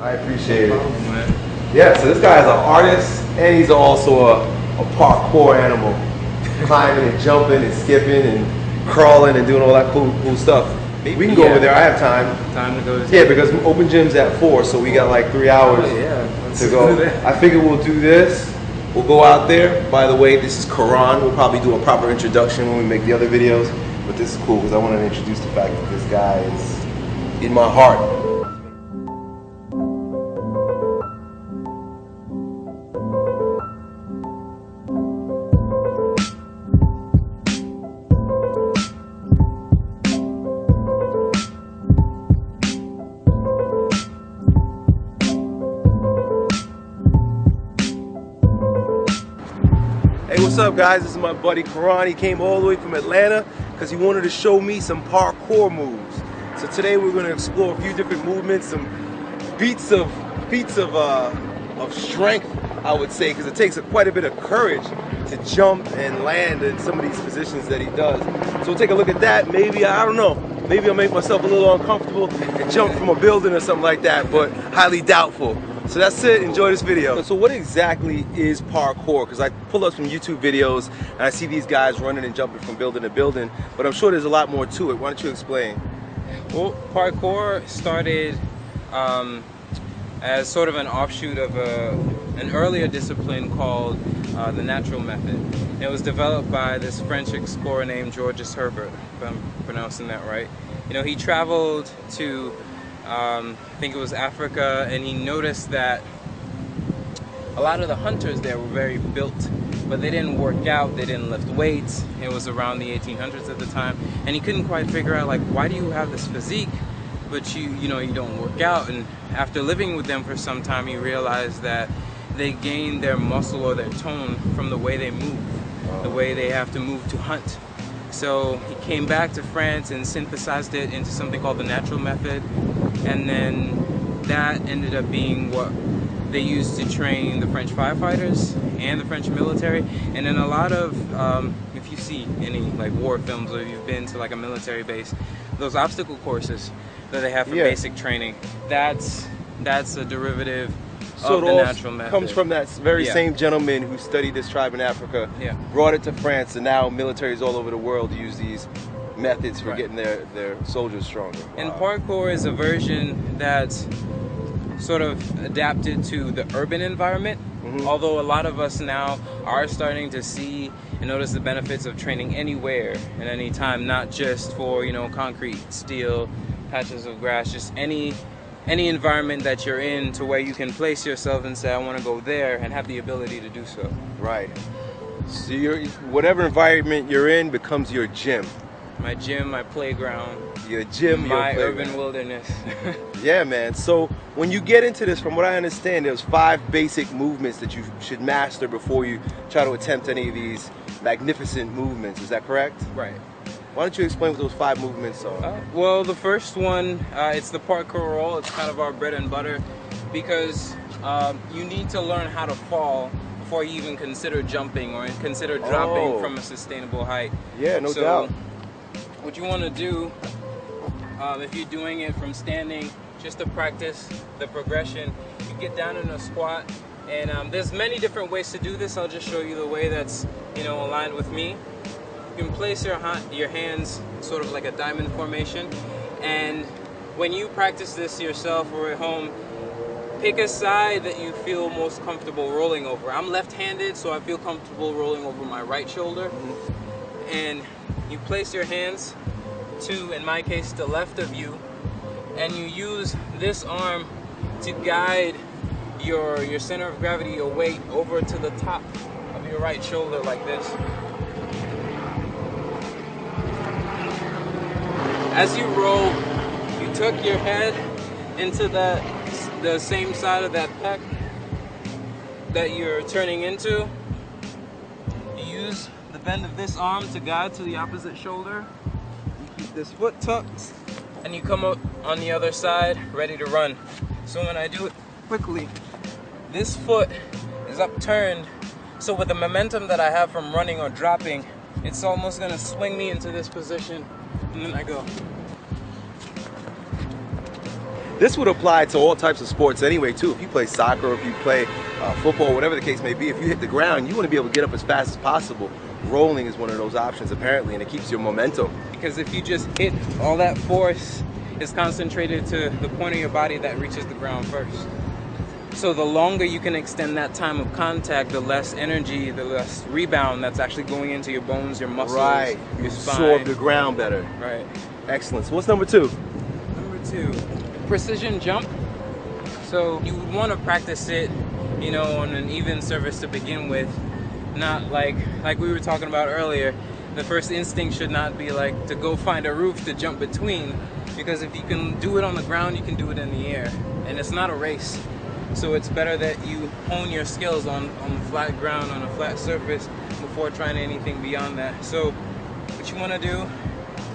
I appreciate it. Man. Yeah, so this guy is an artist, and he's also a parkour animal. Climbing and jumping and skipping and crawling and doing all that cool stuff. We can go over there. I have time. Time to go. Yeah, because open gym's at 4, so we got like 3 hours to go. I figure we'll do this. We'll go out there. By the way, this is Karan. We'll probably do a proper introduction when we make the other videos. But this is cool because I want to introduce the fact that this guy is in my heart. Hey, what's up guys? This is my buddy Karan. He came all the way from Atlanta because he wanted to show me some parkour moves. So today we're going to explore a few different movements, some feats of strength, I would say, because it takes quite a bit of courage to jump and land in some of these positions that he does. So we'll take a look at that. Maybe, I don't know, maybe I'll make myself a little uncomfortable and jump from a building or something like that, but highly doubtful. So that's it, enjoy this video. So what exactly is parkour? Because I pull up some YouTube videos and I see these guys running and jumping from building to building, but I'm sure there's a lot more to it. Why don't you explain? Well, parkour started as sort of an offshoot of an earlier discipline called the natural method. It was developed by this French explorer named Georges Herbert, if I'm pronouncing that right. You know, he traveled to I think it was Africa, and he noticed that a lot of the hunters there were very built, but they didn't work out, they didn't lift weights. It was around the 1800s at the time, and he couldn't quite figure out, like, why do you have this physique, but you know, you don't work out? And after living with them for some time, he realized that they gain their muscle or their tone from the way they move, the way they have to move to hunt. So he came back to France and synthesized it into something called the natural method, and then that ended up being what they used to train the French firefighters and the French military. And then a lot of, if you see any like war films or you've been to like a military base, those obstacle courses that they have for basic training, that's a derivative of the natural method. Comes from that very same gentleman who studied this tribe in Africa, brought it to France, and now militaries all over the world use these methods for getting their soldiers stronger. Wow. And parkour is a version that's sort of adapted to the urban environment, although a lot of us now are starting to see and notice the benefits of training anywhere and any time, not just for, you know, concrete, steel, patches of grass, just any environment that you're in, to where you can place yourself and say, I want to go there, and have the ability to do so. Right. So whatever environment you're in becomes your gym. My gym, my playground. Your gym, my your urban wilderness. Yeah, man. So when you get into this, from what I understand, there's 5 basic movements that you should master before you try to attempt any of these magnificent movements. Is that correct? Right. Why don't you explain what those 5 movements are? Well, the first one, it's the parkour roll. It's kind of our bread and butter, because you need to learn how to fall before you even consider jumping or consider dropping from a sustainable height. Yeah, no doubt. What you want to do, if you're doing it from standing, just to practice the progression, you get down in a squat, and there's many different ways to do this. I'll just show you the way that's, you know, aligned with me. You can place your hands sort of like a diamond formation, and when you practice this yourself or at home, pick a side that you feel most comfortable rolling over. I'm left-handed, so I feel comfortable rolling over my right shoulder. And you place your hands to, in my case, the left of you, and you use this arm to guide your center of gravity, your weight, over to the top of your right shoulder like this. As you roll, you tuck your head into the same side of that pec that you're turning into. You use the bend of this arm to guide to the opposite shoulder. You keep this foot tucked, and you come up on the other side, ready to run. So when I do it quickly, this foot is upturned, so with the momentum that I have from running or dropping, it's almost gonna swing me into this position, and then I go. This would apply to all types of sports anyway too. If you play soccer, if you play football, whatever the case may be, if you hit the ground, you want to be able to get up as fast as possible. Rolling is one of those options apparently, and it keeps your momentum. Because if you just hit, all that force is concentrated to the point of your body that reaches the ground first. So the longer you can extend that time of contact, the less energy, the less rebound that's actually going into your bones, your muscles, right. your spine. Absorb the ground better. Right. Excellent. So what's number 2? Number 2, precision jump. So you would want to practice it, you know, on an even surface to begin with. Not like we were talking about earlier. The first instinct should not be like to go find a roof to jump between, because if you can do it on the ground, you can do it in the air. And it's not a race. So it's better that you hone your skills on flat ground, on a flat surface, before trying anything beyond that. So what you want to do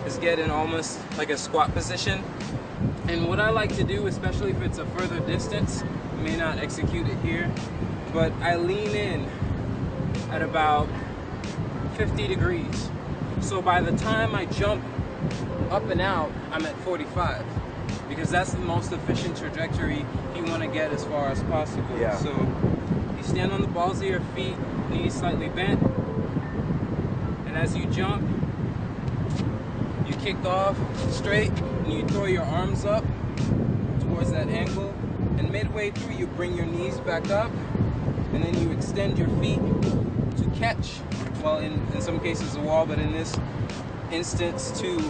is get in almost like a squat position. And what I like to do, especially if it's a further distance, I may not execute it here, but I lean in at about 50 degrees. So by the time I jump up and out, I'm at 45. Because that's the most efficient trajectory you want to get as far as possible. Yeah. So you stand on the balls of your feet, knees slightly bent, and as you jump, you kick off straight, and you throw your arms up towards that angle, and midway through you bring your knees back up, and then you extend your feet to catch, well, in some cases a wall, but in this instance to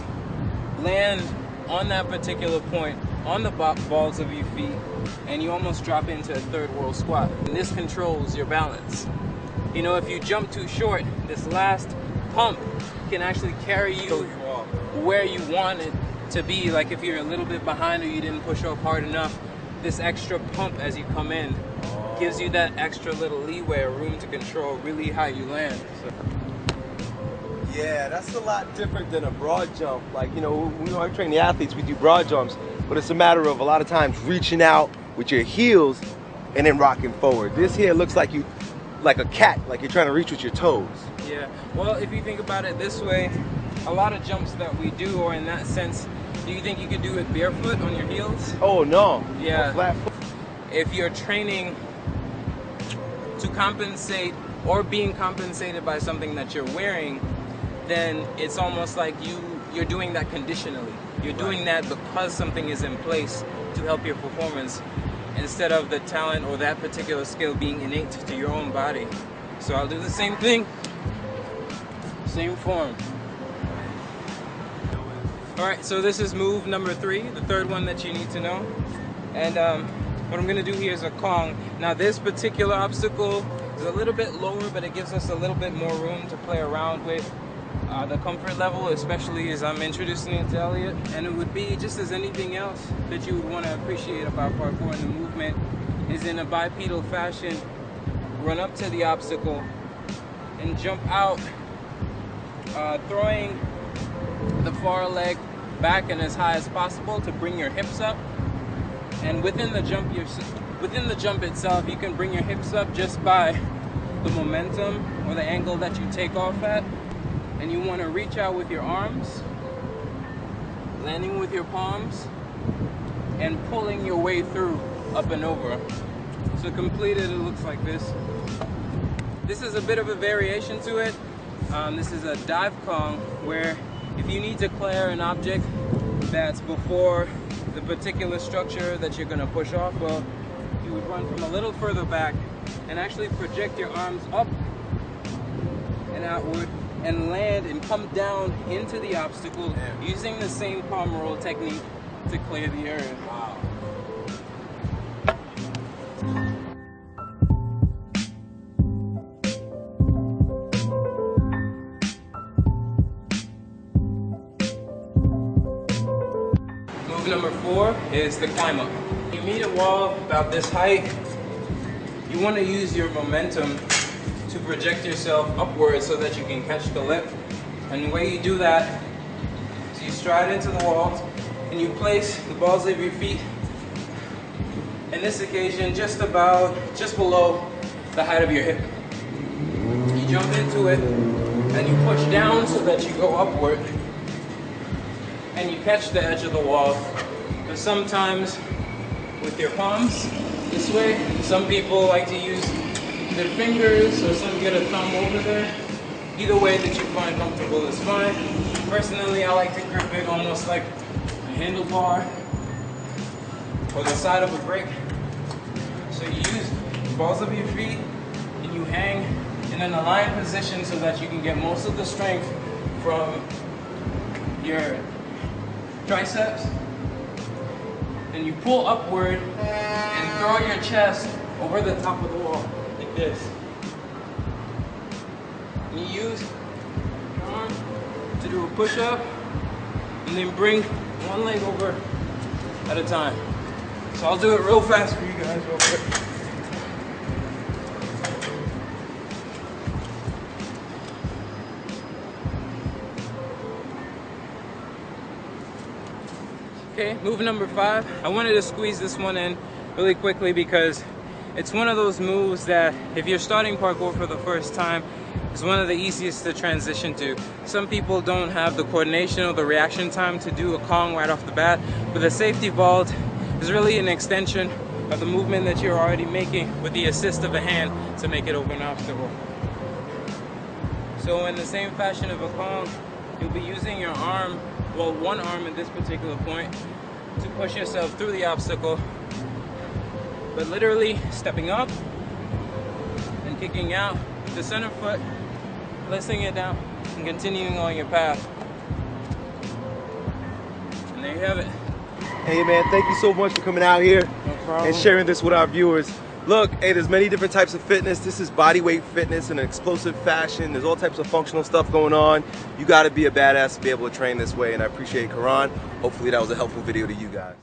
land on that particular point on the balls of your feet, and you almost drop into a third world squat. And this controls your balance. You know, if you jump too short, this last pump can actually carry you where you want it to be. Like if you're a little bit behind or you didn't push off hard enough, this extra pump as you come in gives you that extra little leeway or room to control really how you land. So. Yeah, that's a lot different than a broad jump. Like, you know, when I train the athletes, we do broad jumps, but it's a matter of a lot of times reaching out with your heels and then rocking forward. This here looks like you, like a cat, like you're trying to reach with your toes. Yeah, well, if you think about it this way, a lot of jumps that we do are in that sense. Do you think you could do it barefoot on your heels? Oh, no. Yeah. Flat foot. If you're training to compensate or being compensated by something that you're wearing, then it's almost like you're doing that conditionally. You're doing that because something is in place to help your performance, instead of the talent or that particular skill being innate to your own body. So I'll do the same thing, same form. All right, so this is move number 3, the third one that you need to know. And what I'm gonna do here is a Kong. Now this particular obstacle is a little bit lower, but it gives us a little bit more room to play around with. The comfort level, especially as I'm introducing it to Elliot, and it would be just as anything else that you would want to appreciate about parkour. And the movement is in a bipedal fashion. Run up to the obstacle and jump out, throwing the far leg back and as high as possible to bring your hips up. And within the jump itself, you can bring your hips up just by the momentum or the angle that you take off at. And you want to reach out with your arms, landing with your palms, and pulling your way through, up and over. So completed, it looks like this. This is a bit of a variation to it. This is a dive Kong, where if you need to clear an object that's before the particular structure that you're going to push off of, you would run from a little further back and actually project your arms up and outward, and land and come down into the obstacle using the same palm roll technique to clear the area. Wow. Move number 4 is the climb up. You meet a wall about this height. You want to use your momentum to project yourself upwards so that you can catch the lip. And the way you do that is you stride into the wall and you place the balls of your feet, in this occasion just below the height of your hip. You jump into it and you push down so that you go upward and you catch the edge of the wall. But sometimes with your palms this way. Some people like to use their fingers, or some get a thumb over there. Either way that you find comfortable is fine. Personally, I like to grip it almost like a handlebar or the side of a brick. So you use the balls of your feet and you hang in an aligned position so that you can get most of the strength from your triceps. Then you pull upward and throw your chest over the top of the wall, like this. And you use your arm to do a push-up, and then bring one leg over at a time. So I'll do it real fast for you guys real quick. Okay, move number 5. I wanted to squeeze this one in really quickly because it's one of those moves that if you're starting parkour for the first time, is one of the easiest to transition to. Some people don't have the coordination or the reaction time to do a Kong right off the bat, but the safety vault is really an extension of the movement that you're already making with the assist of a hand to make it over an obstacle. So in the same fashion of a Kong, you'll be using your arm, well, one arm at this particular point, to push yourself through the obstacle, but literally stepping up and kicking out with the center foot, placing it down, and continuing on your path. And there you have it. Hey man, thank you so much for coming out here and sharing this with our viewers. Look, hey, there's many different types of fitness. This is bodyweight fitness in an explosive fashion. There's all types of functional stuff going on. You gotta be a badass to be able to train this way, and I appreciate Karan. Hopefully that was a helpful video to you guys.